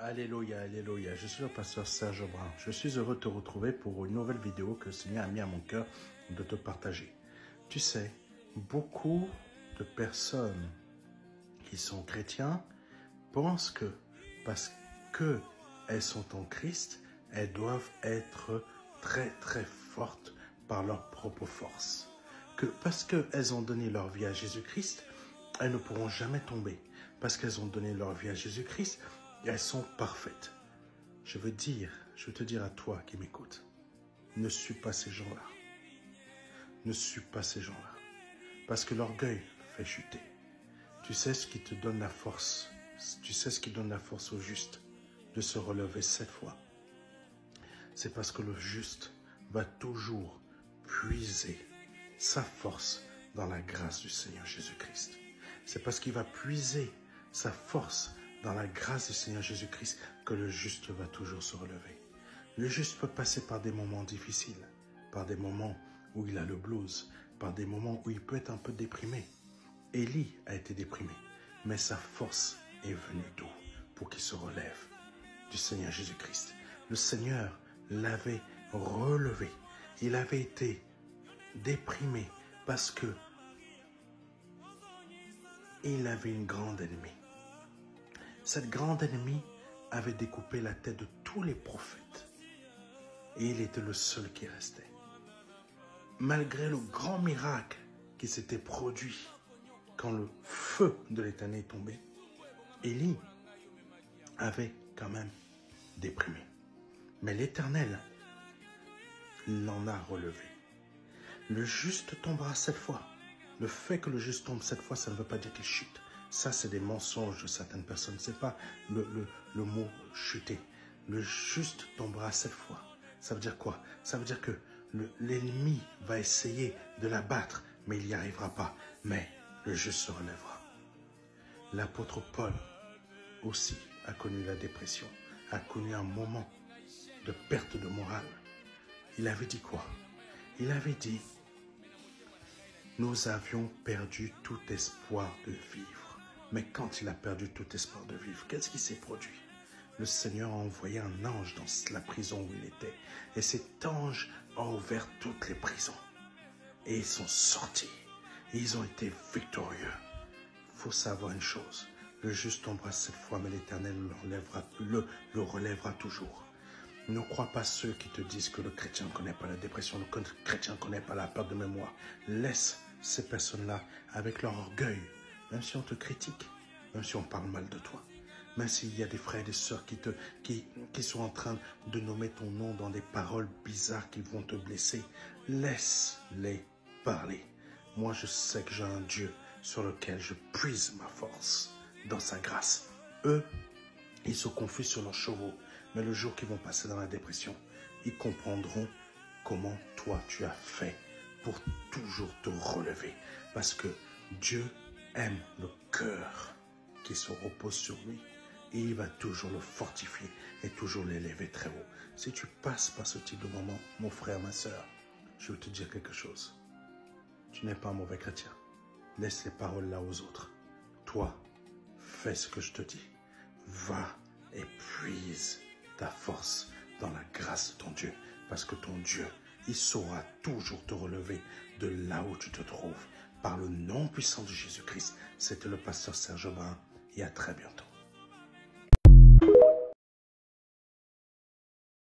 Alléluia, alléluia. Je suis le pasteur Serge Brun. Je suis heureux de te retrouver pour une nouvelle vidéo que le Seigneur a mis à mon cœur de te partager. Tu sais, beaucoup de personnes qui sont chrétiens pensent que parce qu'elles sont en Christ, elles doivent être très très fortes par leur propre force. Que parce qu'elles ont donné leur vie à Jésus-Christ, elles ne pourront jamais tomber. Parce qu'elles ont donné leur vie à Jésus-Christ, elles sont parfaites. Je veux te dire à toi qui m'écoutes, ne suis pas ces gens-là. Ne suis pas ces gens-là. Parce que l'orgueil fait chuter. Tu sais ce qui te donne la force. Tu sais ce qui donne la force au juste de se relever 7 fois. C'est parce que le juste va toujours puiser sa force dans la grâce du Seigneur Jésus-Christ. C'est parce qu'il va puiser sa force dans la grâce du Seigneur Jésus-Christ que le juste va toujours se relever. Le juste peut passer par des moments difficiles, par des moments où il a le blues, par des moments où il peut être un peu déprimé. Élie a été déprimé, mais sa force est venue d'où pour qu'il se relève du Seigneur Jésus-Christ. Le Seigneur l'avait relevé. Il avait été déprimé parce que il avait une grande ennemie. Cette grande ennemie avait découpé la tête de tous les prophètes. Et il était le seul qui restait. Malgré le grand miracle qui s'était produit quand le feu de l'Éternel est tombé, Élie avait quand même déprimé. Mais l'Éternel l'en a relevé. Le juste tombera 7 fois. Le fait que le juste tombe 7 fois, ça ne veut pas dire qu'il chute. Ça, c'est des mensonges de certaines personnes. Ce n'est pas le mot chuter. Le juste tombera 7 fois. Ça veut dire quoi? Ça veut dire que l'ennemi va essayer de l'abattre, mais il n'y arrivera pas. Mais le juste se relèvera. L'apôtre Paul aussi a connu la dépression, a connu un moment de perte de morale. Il avait dit quoi? Il avait dit: nous avions perdu tout espoir de vivre. Mais quand il a perdu tout espoir de vivre, qu'est-ce qui s'est produit? Le Seigneur a envoyé un ange dans la prison où il était. Et cet ange a ouvert toutes les prisons. Et ils sont sortis. Et ils ont été victorieux. Il faut savoir une chose. Le juste tombera 7 fois, mais l'Éternel le relèvera toujours. Ne crois pas ceux qui te disent que le chrétien ne connaît pas la dépression, le chrétien ne connaît pas la perte de mémoire. Laisse ces personnes-là avec leur orgueil, même si on te critique, même si on parle mal de toi, même s'il y a des frères et des sœurs qui sont en train de nommer ton nom dans des paroles bizarres qui vont te blesser. Laisse-les parler. Moi, je sais que j'ai un Dieu sur lequel je puise ma force dans sa grâce. Eux, ils se confient sur leurs chevaux, mais le jour qu'ils vont passer dans la dépression, ils comprendront comment toi tu as fait pour toujours te relever. Parce que Dieu aime le cœur qui se repose sur lui et il va toujours le fortifier et toujours l'élever très haut. Si tu passes par ce type de moment, mon frère, ma soeur, je veux te dire quelque chose. Tu n'es pas un mauvais chrétien. Laisse les paroles là aux autres. Toi, fais ce que je te dis. Va et puise ta force dans la grâce de ton Dieu. Parce que ton Dieu, il saura toujours te relever de là où tu te trouves. Par le nom puissant de Jésus-Christ, c'était le pasteur Serge Brun et à très bientôt.